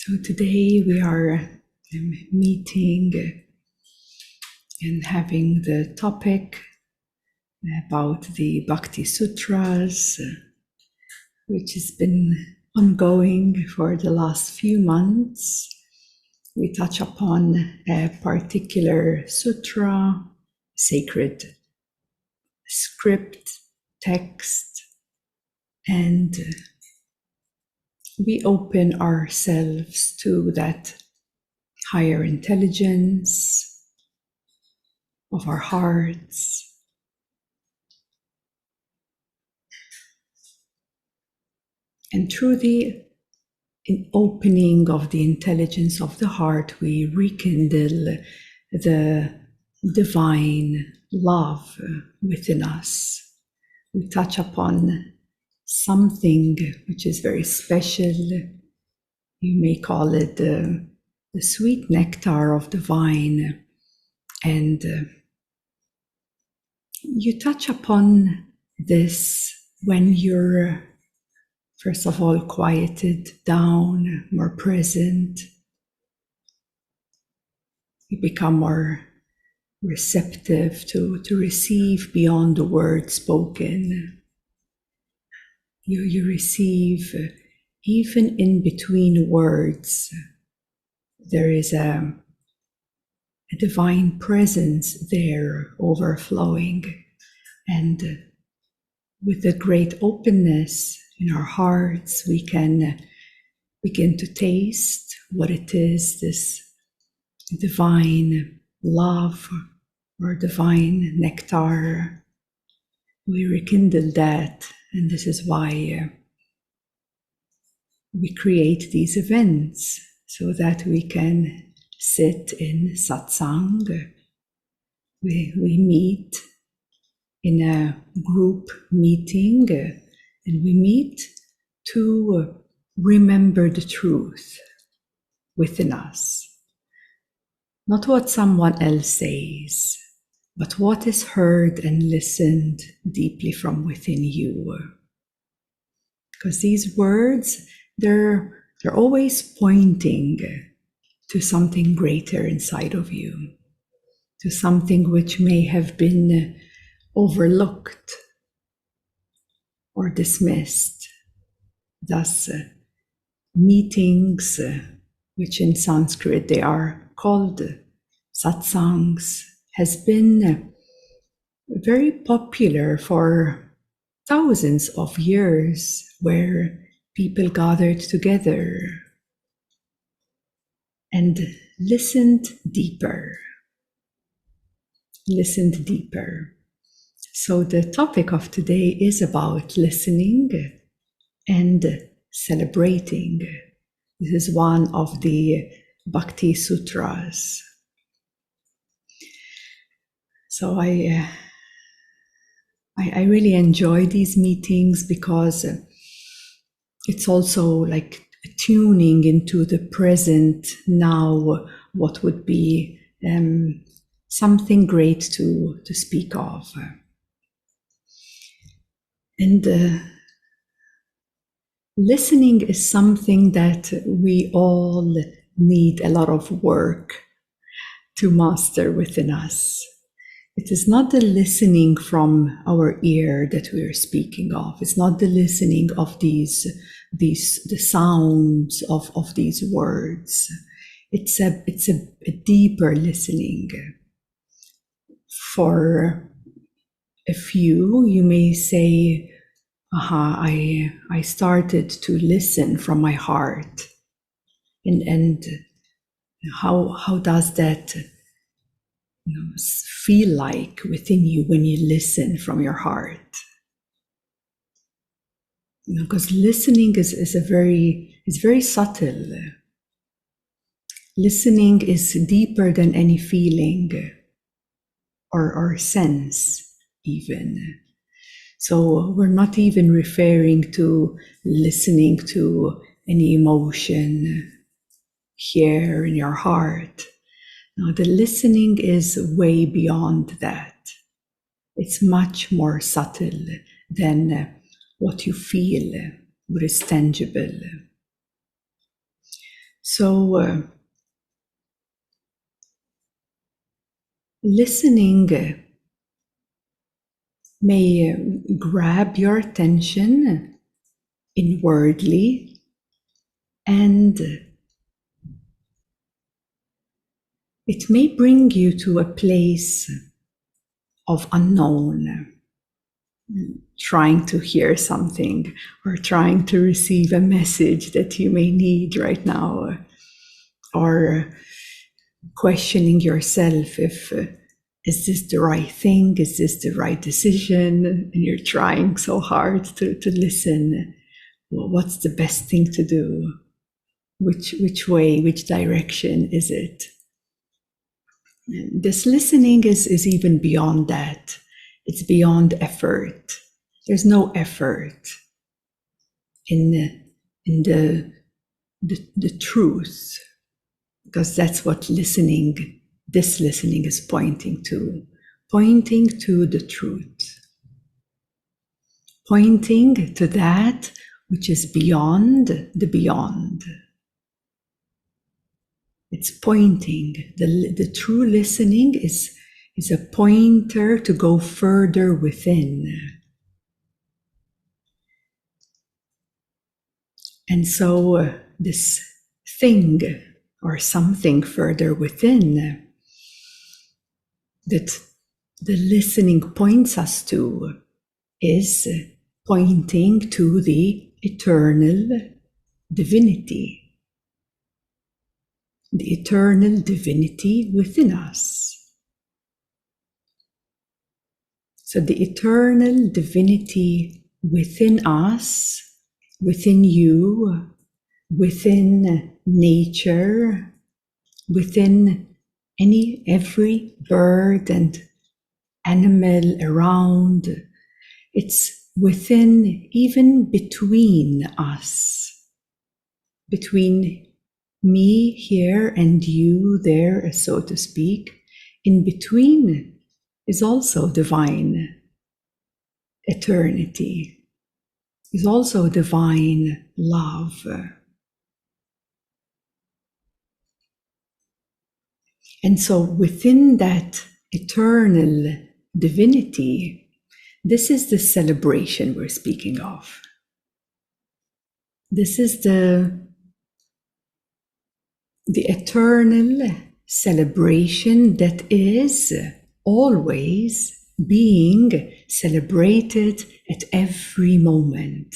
So today we are meeting and having the topic about the Bhakti Sutras, which has been ongoing for the last few months. We touch upon a particular sutra, sacred script, text, and we open ourselves to that higher intelligence of our hearts. And through the opening of the intelligence of the heart, we rekindle the divine love within us. We touch upon something which is very special. You may call it the sweet nectar of the vine. And you touch upon this when you're, first of all, quieted down, more present. You become more receptive to receive beyond the words spoken. You receive even in between words. There is a divine presence there overflowing. And with a great openness in our hearts, we can begin to taste what it is, this divine love or divine nectar. We rekindle that, and this is why we create these events, so that we can sit in satsang. We meet in a group meeting, and we meet to remember the truth within us. Not what someone else says, but what is heard and listened deeply from within you. Because these words, they're always pointing to something greater inside of you, to something which may have been overlooked or dismissed. Thus, meetings, which in Sanskrit they are called satsangs, has been very popular for thousands of years, where people gathered together and listened deeper. So the topic of today is about listening and celebrating. This is one of the Bhakti Sutras. So I really enjoy these meetings because it's also like tuning into the present now, what would be something great to speak of. And listening is something that we all need a lot of work to master within us. It is not the listening from our ear that we are speaking of. It's not the listening of the sounds of these words. It's a deeper listening. For a few, you may say, I started to listen from my heart. And how does that feel like within you when you listen from your heart? Because listening is very subtle. Listening is deeper than any feeling or sense even. So we're not even referring to listening to any emotion here in your heart. No, the listening is way beyond that. It's much more subtle than what you feel, what is tangible. So listening may grab your attention inwardly, and it may bring you to a place of unknown, trying to hear something or trying to receive a message that you may need right now, or questioning yourself if is this the right thing, is this the right decision, and you're trying so hard to listen. Well, what's the best thing to do? Which way, which direction is it? And this listening is even beyond that. It's beyond effort. There's no effort in the truth, because that's what this listening is pointing to the truth, pointing to that which is beyond the beyond. It's pointing, the true listening is a pointer to go further within. And so this thing or something further within that the listening points us to is pointing to the eternal divinity. The eternal divinity within us. So the eternal divinity within us, within you, within nature, within every bird and animal around, it's within, even between us, between me here and you there, so to speak. In between is also divine eternity, is also divine love. And so within that eternal divinity, this is the celebration we're speaking of. This is the eternal celebration that is always being celebrated at every moment.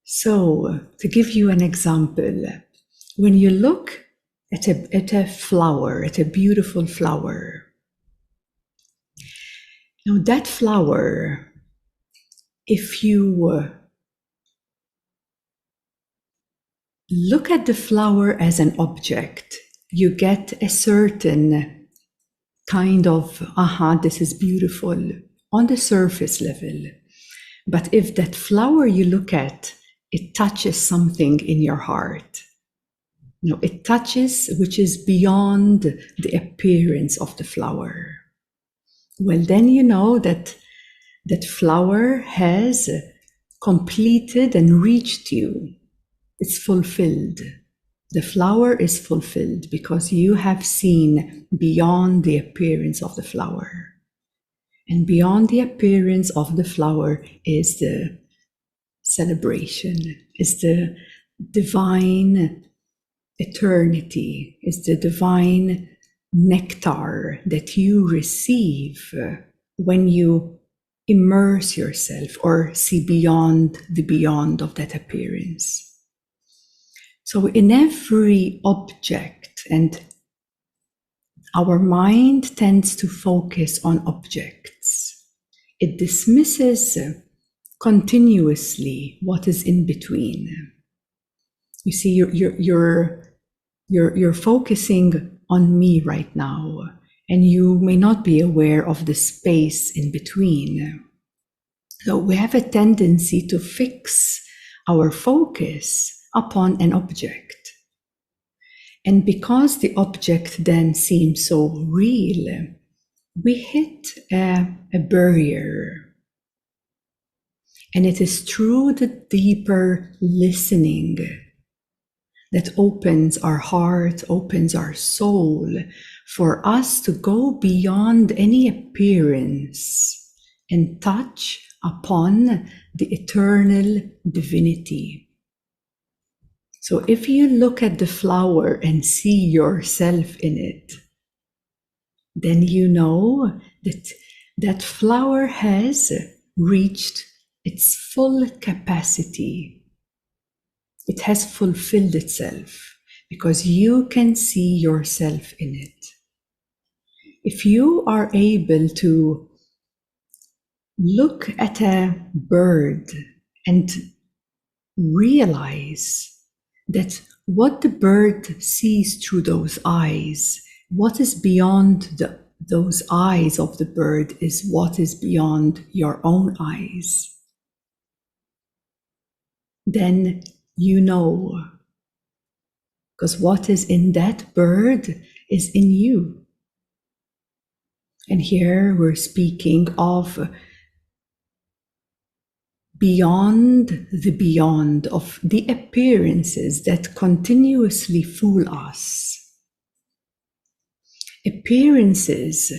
So, to give you an example, when you look at a flower, at a beautiful flower, now that flower, if you look at the flower as an object, you get a certain kind of, this is beautiful on the surface level. But if that flower you look at, it touches something in your heart. It touches which is beyond the appearance of the flower. Well, then you know that that flower has completed and reached you. It's fulfilled. The flower is fulfilled because you have seen beyond the appearance of the flower. And beyond the appearance of the flower is the celebration, is the divine eternity, is the divine nectar that you receive when you immerse yourself or see beyond the beyond of that appearance. So in every object, and our mind tends to focus on objects, it dismisses continuously what is in between. You see, you're focusing on me right now, and you may not be aware of the space in between. So we have a tendency to fix our focus upon an object. And because the object then seems so real, we hit a barrier. And it is through the deeper listening that opens our heart, opens our soul, for us to go beyond any appearance and touch upon the eternal divinity. So if you look at the flower and see yourself in it, then you know that that flower has reached its full capacity. It has fulfilled itself because you can see yourself in it. If you are able to look at a bird and realize that what the bird sees through those eyes, what is beyond those eyes of the bird is what is beyond your own eyes, then you know, because what is in that bird is in you. And here we're speaking of beyond the beyond, of the appearances that continuously fool us. Appearances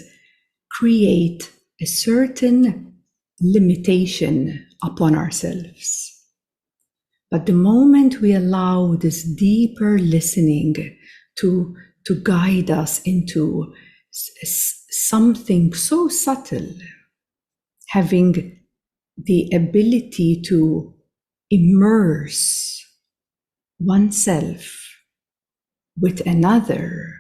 create a certain limitation upon ourselves. But the moment we allow this deeper listening to guide us into something so subtle, having the ability to immerse oneself with another,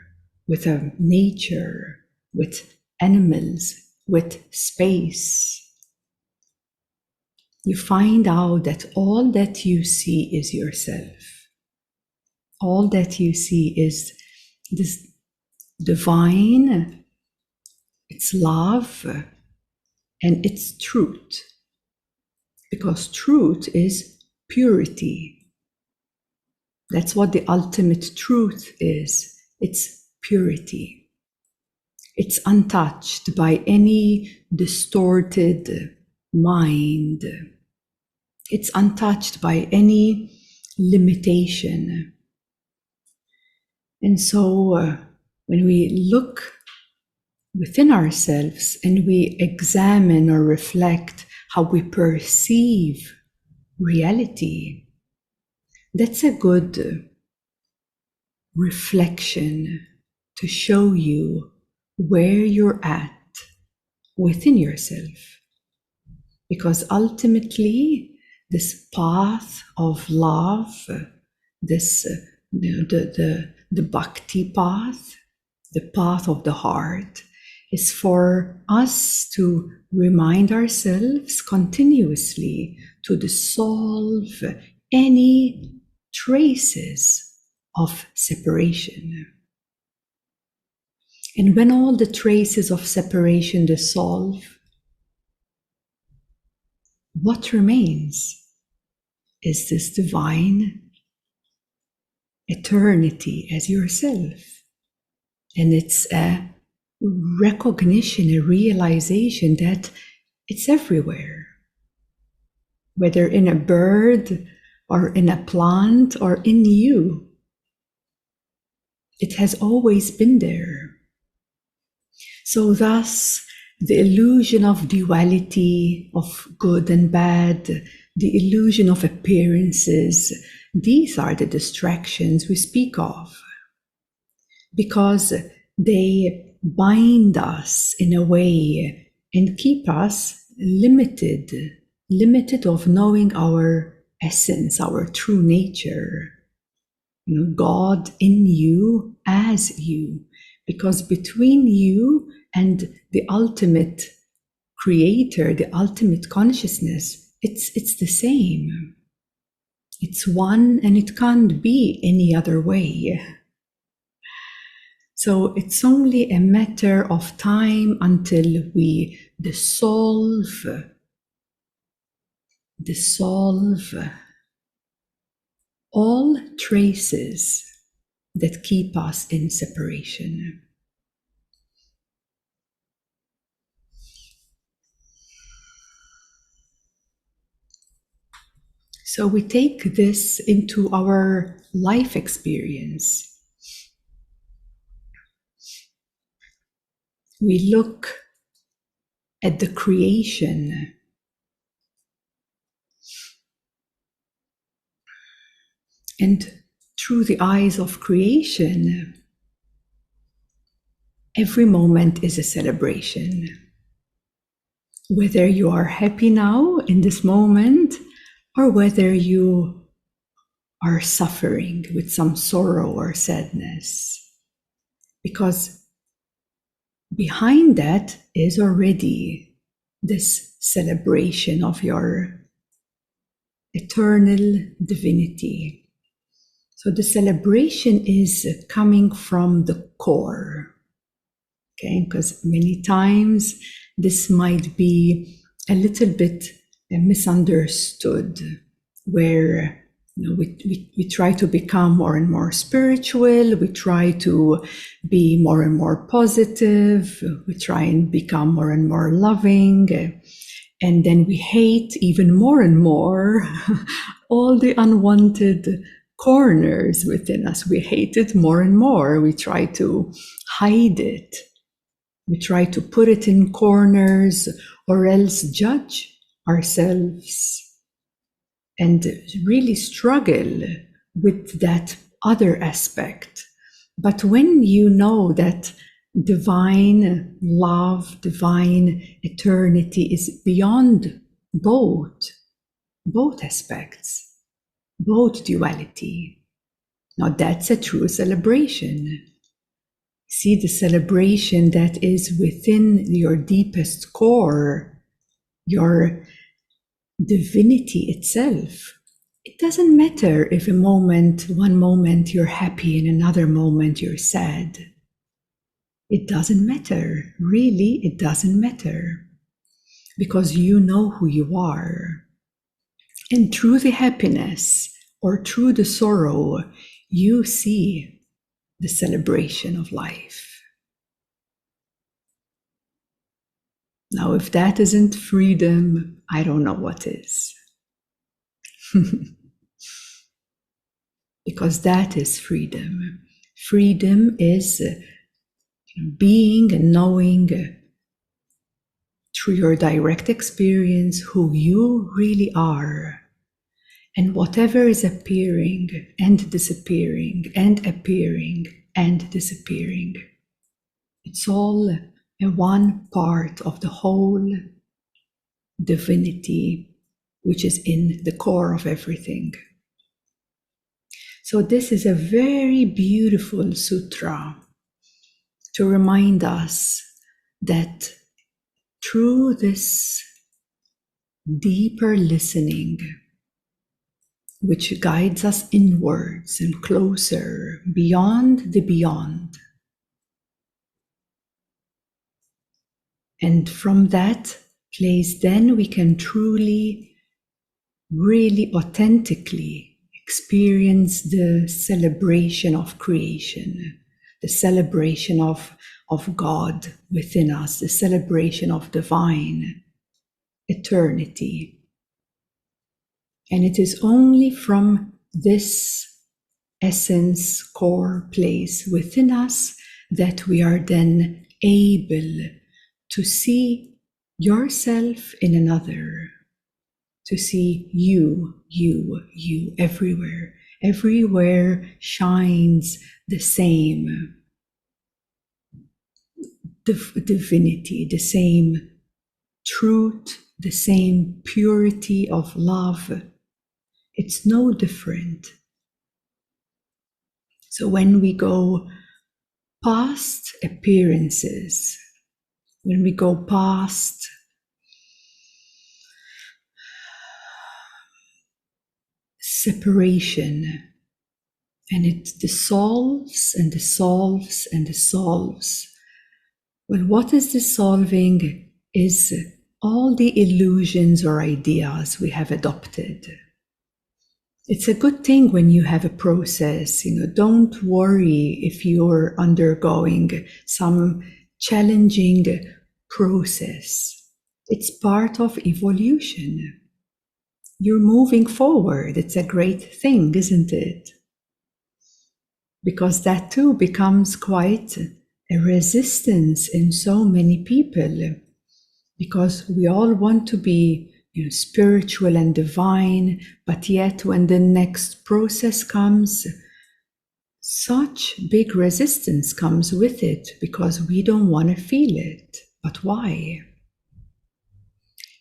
with a nature, with animals, with space, you find out that all that you see is yourself. All that you see is this divine, it's love, and it's truth. Because truth is purity. That's what the ultimate truth is. It's purity. It's untouched by any distorted mind. It's untouched by any limitation. And so when we look within ourselves and we examine or reflect how we perceive reality, that's a good reflection to show you where you're at within yourself. Because ultimately, this path of love, this the bhakti path, the path of the heart, is for us to remind ourselves continuously to dissolve any traces of separation. And when all the traces of separation dissolve, what remains is this divine eternity as yourself. And it's a recognition, a realization that it's everywhere, whether in a bird or in a plant or in you. It has always been there. So thus, the illusion of duality, of good and bad, the illusion of appearances, these are the distractions we speak of, because they bind us in a way and keep us limited of knowing our essence, our true nature. You know, God in you as you, because between you and the ultimate creator, the ultimate consciousness, it's the same. It's one and it can't be any other way. So it's only a matter of time until we dissolve all traces that keep us in separation. So we take this into our life experience. We look at the creation, and through the eyes of creation, every moment is a celebration. Whether you are happy now in this moment, or whether you are suffering with some sorrow or sadness. Because behind that is already this celebration of your eternal divinity. So the celebration is coming from the core. Okay, because many times this might be a little bit misunderstood, where we try to become more and more spiritual, we try to be more and more positive, we try and become more and more loving, and then we hate even more and more all the unwanted corners within us. We hate it more and more. We try to hide it. We try to put it in corners or else judge ourselves and really struggle with that other aspect. But when you know that divine love, divine eternity is beyond both aspects, both duality, now that's a true celebration. See the celebration that is within your deepest core, your divinity itself. It doesn't matter if one moment you're happy and another moment you're sad. It doesn't matter. Really, it doesn't matter. Because you know who you are. And through the happiness or through the sorrow, you see the celebration of life. Now, if that isn't freedom, I don't know what is. Because that is freedom. Freedom is being and knowing through your direct experience who you really are. And whatever is appearing and disappearing and appearing and disappearing, it's all a one part of the whole divinity, which is in the core of everything. So this is a very beautiful sutra to remind us that through this deeper listening, which guides us inwards and closer beyond the beyond, and from that place, then we can truly, really authentically experience the celebration of creation, the celebration of God within us, the celebration of divine eternity. And it is only from this essence, core place within us that we are then able to see yourself in another, to see you everywhere. Everywhere shines the same divinity, the same truth, the same purity of love. It's no different. So when we go past appearances, when we go past separation, and it dissolves and dissolves and dissolves. Well, what is dissolving is all the illusions or ideas we have adopted. It's a good thing when you have a process, don't worry if you're undergoing some challenging process. It's part of evolution. you're moving forward. It's a great thing, isn't it? Because that too becomes quite a resistance in so many people, because we all want to be spiritual and divine, but yet when the next process comes, such big resistance comes with it because we don't want to feel it. But why?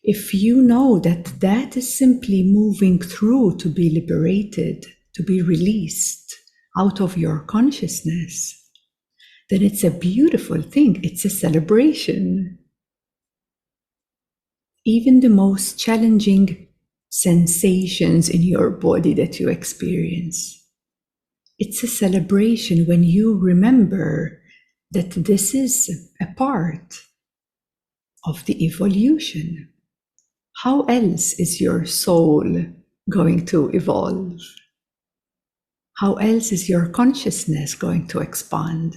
If you know that that is simply moving through to be liberated, to be released out of your consciousness, then it's a beautiful thing. It's a celebration. Even the most challenging sensations in your body that you experience, it's a celebration when you remember that this is a part of the evolution. How else is your soul going to evolve? How else is your consciousness going to expand?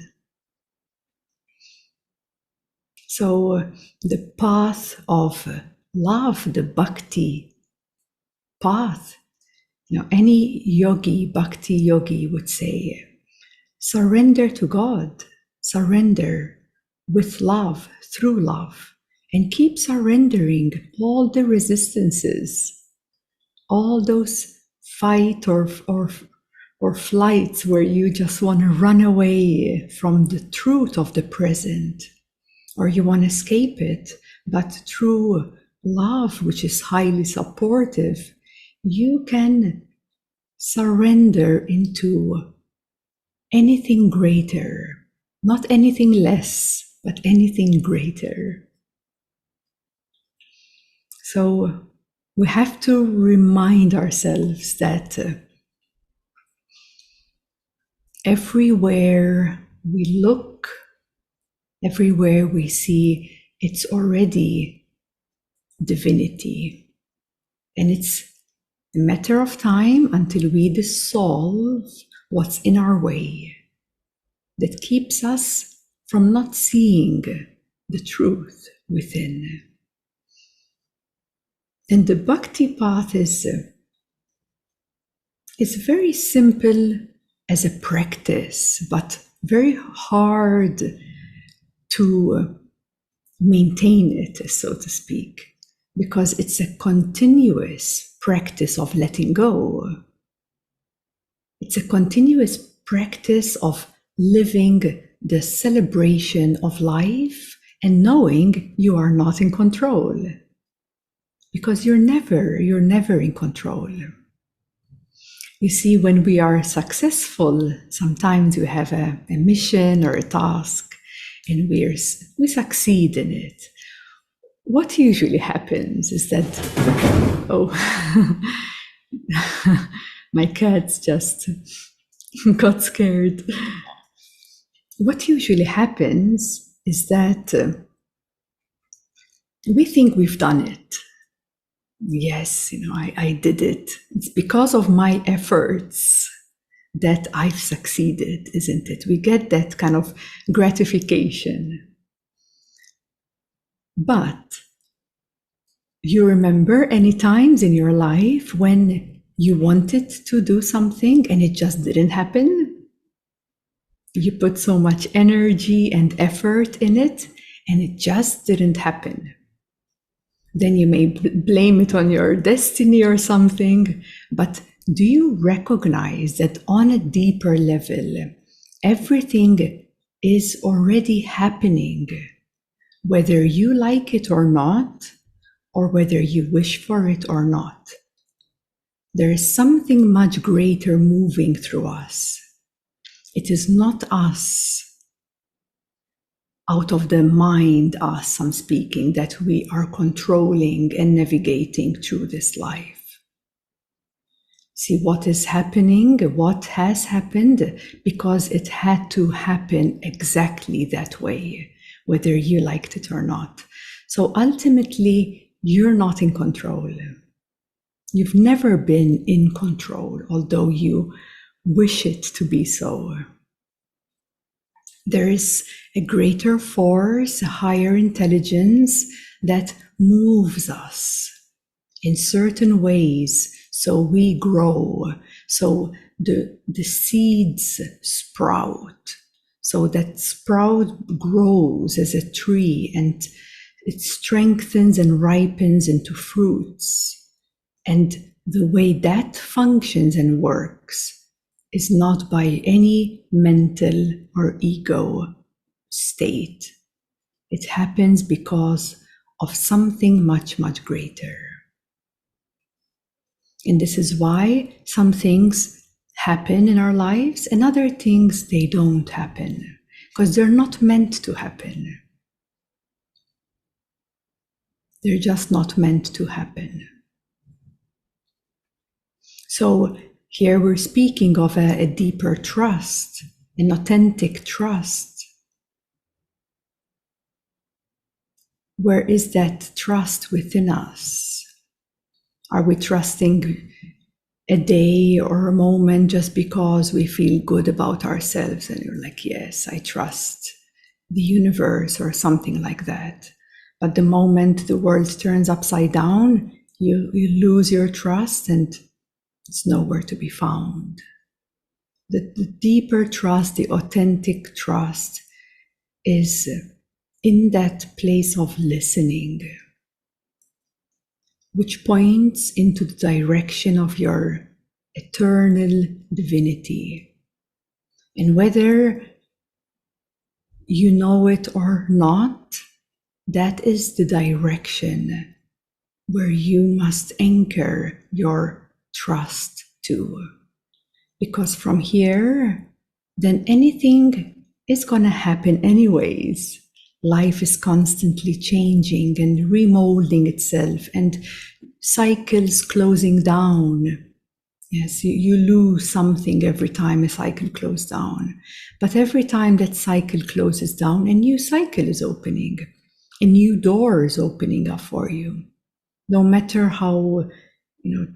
So the path of love, the bhakti path, any yogi, bhakti yogi would say, surrender to God, surrender with love, through love, and keep surrendering all the resistances, all those fight or flights where you just want to run away from the truth of the present, or you want to escape it. But through love, which is highly supportive, you can surrender into anything greater, not anything less, but anything greater. So we have to remind ourselves that everywhere we look, everywhere we see, it's already divinity. And it's a matter of time until we dissolve what's in our way that keeps us from not seeing the truth within. And the bhakti path is very simple as a practice, but very hard to maintain it, so to speak, because it's a continuous practice of letting go. It's a continuous practice of living the celebration of life and knowing you are not in control, because you're never in control. You see, when we are successful, sometimes we have a mission or a task and we succeed in it. What usually happens is that, my cats just got scared. What usually happens is that we think we've done it. Yes, I did it. It's because of my efforts that I've succeeded, isn't it? We get that kind of gratification. But you remember any times in your life when you wanted to do something and it just didn't happen? You put so much energy and effort in it and it just didn't happen. Then you may blame it on your destiny or something, but do you recognize that on a deeper level, everything is already happening, whether you like it or not, or whether you wish for it or not? There is something much greater moving through us. It is not us, out of the mind, us, I'm speaking, that we are controlling and navigating through this life. See what is happening, what has happened, because it had to happen exactly that way, whether you liked it or not. So ultimately, you're not in control. You've never been in control, although you wish it to be so. There is a greater force, a higher intelligence that moves us in certain ways so we grow, so the seeds sprout, so that sprout grows as a tree and it strengthens and ripens into fruits. And the way that functions and works is not by any mental or ego state. It happens because of something much, much greater. And this is why some things happen in our lives and other things, they don't happen, because they're not meant to happen. They're just not meant to happen. So here we're speaking of a deeper trust, an authentic trust. Where is that trust within us? Are we trusting a day or a moment just because we feel good about ourselves and you're like, yes, I trust the universe or something like that? But the moment the world turns upside down, you lose your trust and it's nowhere to be found. The deeper trust, the authentic trust, is in that place of listening, which points into the direction of your eternal divinity. And whether you know it or not, that is the direction where you must anchor your trust to. Because from here, then anything is going to happen anyways. Life is constantly changing and remolding itself and cycles closing down. Yes, you lose something every time a cycle closes down. But every time that cycle closes down, a new cycle is opening. A new door is opening up for you. No matter how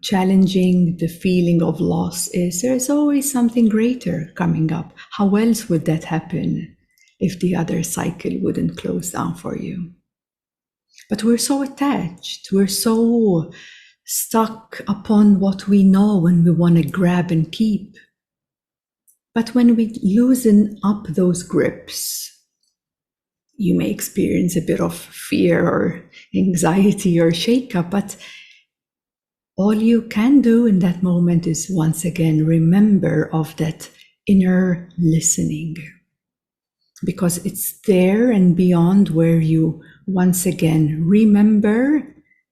challenging the feeling of loss is, there's always something greater coming up. How else would that happen if the other cycle wouldn't close down for you? But we're so attached, we're so stuck upon what we know and we want to grab and keep. But when we loosen up those grips, you may experience a bit of fear or anxiety or shake-up, but all you can do in that moment is once again remember of that inner listening, because it's there and beyond where you once again remember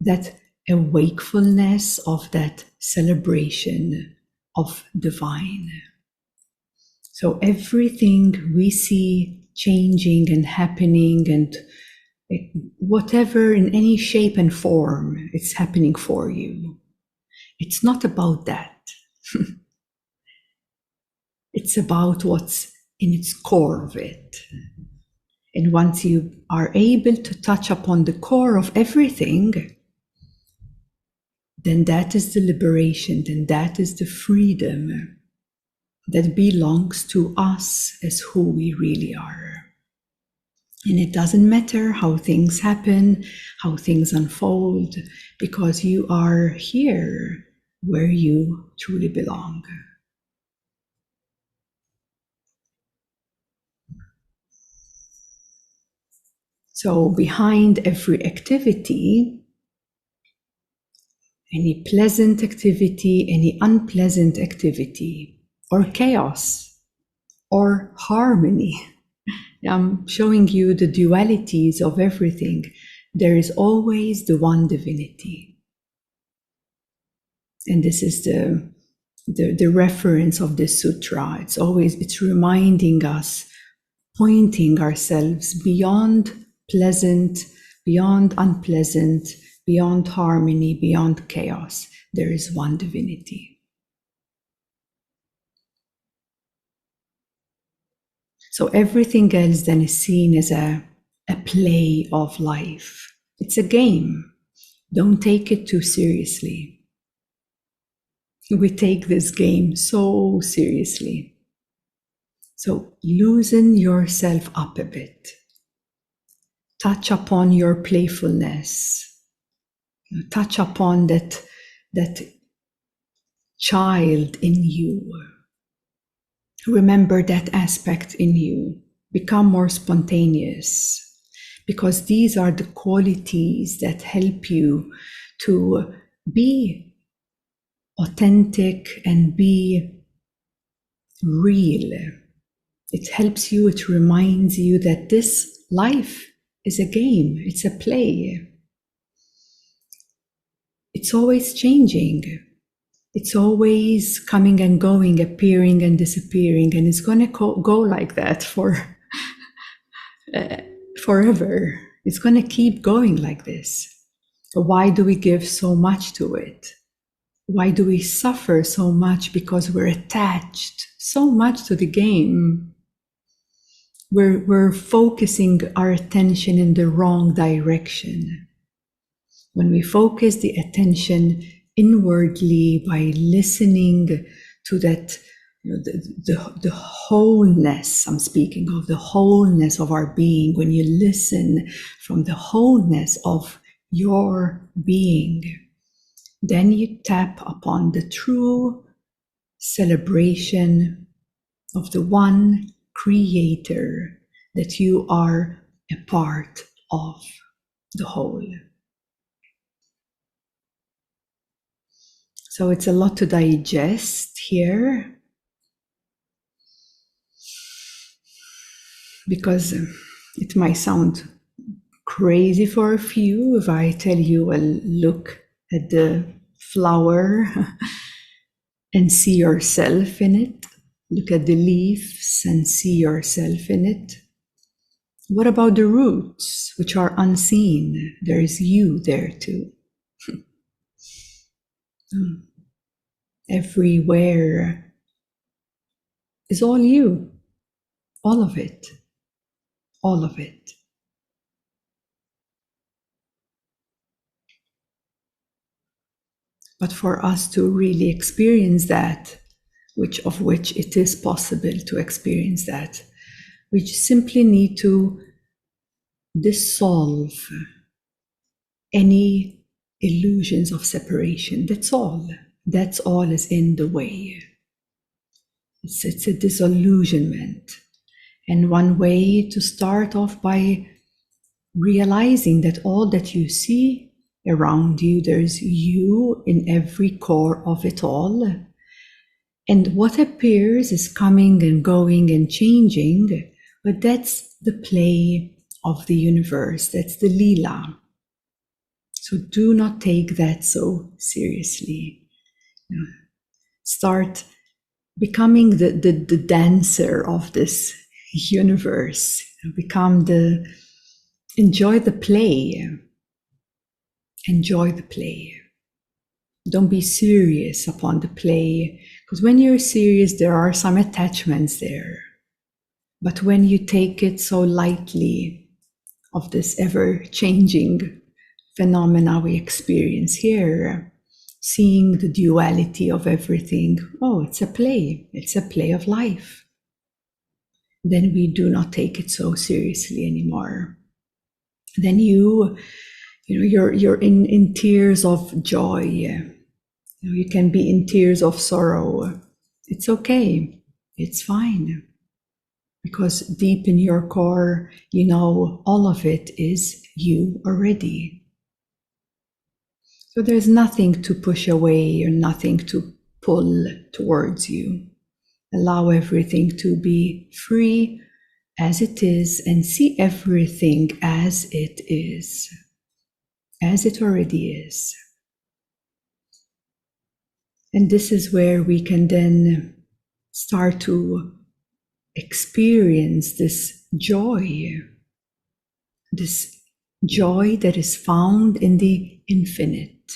that a wakefulness of that celebration of divine. So everything we see changing and happening and whatever in any shape and form, it's happening for you. It's not about that. It's about what's in its core of it. And once you are able to touch upon the core of everything, then that is the liberation, then that is the freedom that belongs to us as who we really are. And it doesn't matter how things happen, how things unfold, because you are here where you truly belong. So behind every activity, any pleasant activity, any unpleasant activity, or chaos, or harmony, I'm showing you the dualities of everything. There is always the one divinity. And this is the reference of this sutra. It's reminding us, pointing ourselves beyond pleasant, beyond unpleasant, beyond harmony, beyond chaos. There is one divinity. So everything else then is seen as a play of life. It's a game. Don't take it too seriously. We take this game so seriously. So loosen yourself up a bit. Touch upon your playfulness. touch upon that child in you. Remember that aspect in you. Become more spontaneous, because these are the qualities that help you to be authentic and be real. It helps you, it reminds you that this life is a game, it's a play. It's always changing. It's always coming and going, appearing and disappearing, and it's going to go like that for forever. It's going to keep going like this. Why do we give so much to it? Why do we suffer so much? Because we're attached so much to the game. We're focusing our attention in the wrong direction. When we focus the attention inwardly by listening to that, the wholeness, I'm speaking of the wholeness of our being, when you listen from the wholeness of your being, then you tap upon the true celebration of the one creator, that you are a part of the whole. So it's a lot to digest here, because it might sound crazy for a few if I tell you, well, look at the flower and see yourself in it. Look at the leaves and see yourself in it. What about the roots, which are unseen? There is you there too. Everywhere is all you, all of it, all of it. But for us to really experience that, which it is possible to experience that, we simply need to dissolve any illusions of separation. That's all. That's all is in the way. It's a disillusionment. And one way to start off by realizing that all that you see around you, there's you in every core of it all. And what appears is coming and going and changing, but that's the play of the universe. That's the Leela. So do not take that so seriously. Start becoming the dancer of this universe. Enjoy the play. Enjoy the play. Don't be serious upon the play, because when you're serious, there are some attachments there. But when you take it so lightly of this ever-changing phenomena we experience here, seeing the duality of everything, oh, it's a play of life, then we do not take it so seriously anymore. Then you're in tears of joy. You can be in tears of sorrow. It's okay. It's fine. Because deep in your core, you know all of it is you already. So there's nothing to push away or nothing to pull towards you. Allow everything to be free as it is, and see everything as it is, as it already is. And this is where we can then start to experience this joy that is found in the infinite,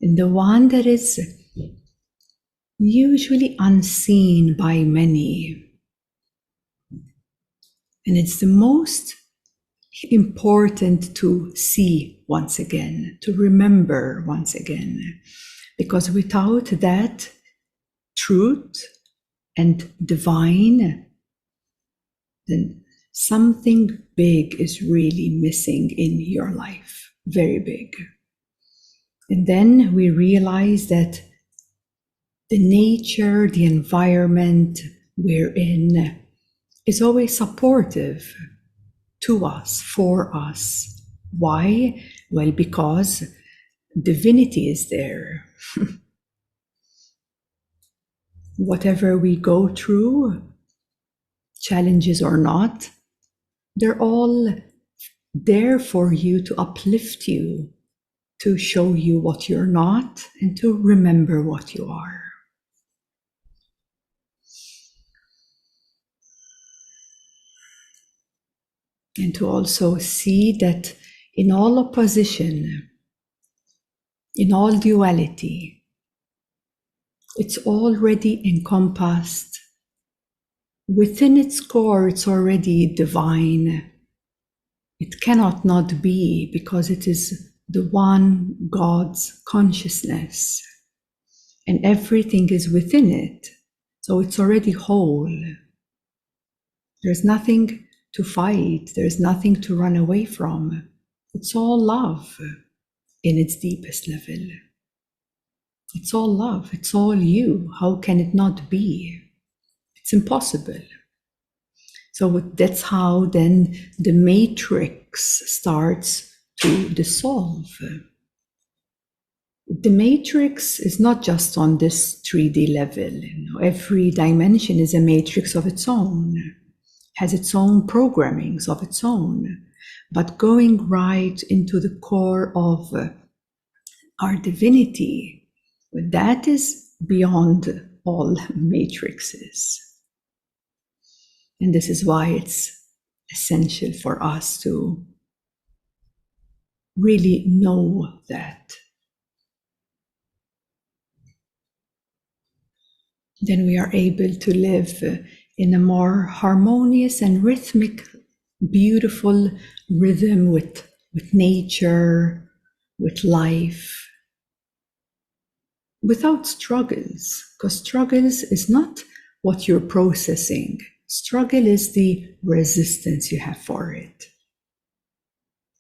in the one that is usually unseen by many. And it's the most important to see once again, to remember once again, because without that truth and divine, then something big is really missing in your life. very big. And then we realize that the nature, the environment we're in is always supportive to us, for us. Why? Well, because divinity is there. Whatever we go through, challenges or not, they're all there for you to uplift you, to show you what you're not, and to remember what you are. And to also see that in all opposition, in all duality, it's already encompassed. Within its core, it's already divine. It cannot not be, because it is the one God's consciousness. And everything is within it. So it's already whole. There's nothing to fight. There's nothing to run away from. It's all love in its deepest level. It's all love. It's all you. How can it not be? It's impossible. So that's how then the matrix starts to dissolve. The matrix is not just on this 3D level. Every dimension is a matrix of its own, has its own programmings of its own. But going right into the core of our divinity, that is beyond all matrices. And this is why it's essential for us to really know that. Then we are able to live in a more harmonious and rhythmic, beautiful rhythm with nature, with life, without struggles, because struggles is not what you're processing. Struggle is the resistance you have for it.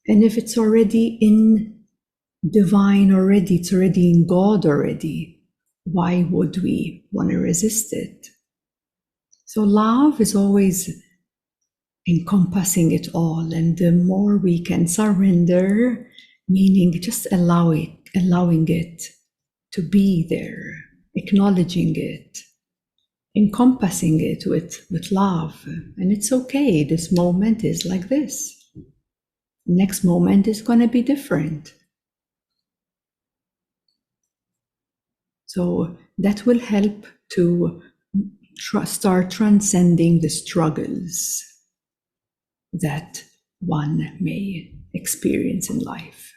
And if it's already in divine already, it's already in God already, why would we want to resist it? So love is always encompassing it all. And the more we can surrender, meaning just allowing it to be there, acknowledging it, encompassing it with love. And it's okay, this moment is like this. Next moment is going to be different. So that will help to start transcending the struggles that one may experience in life.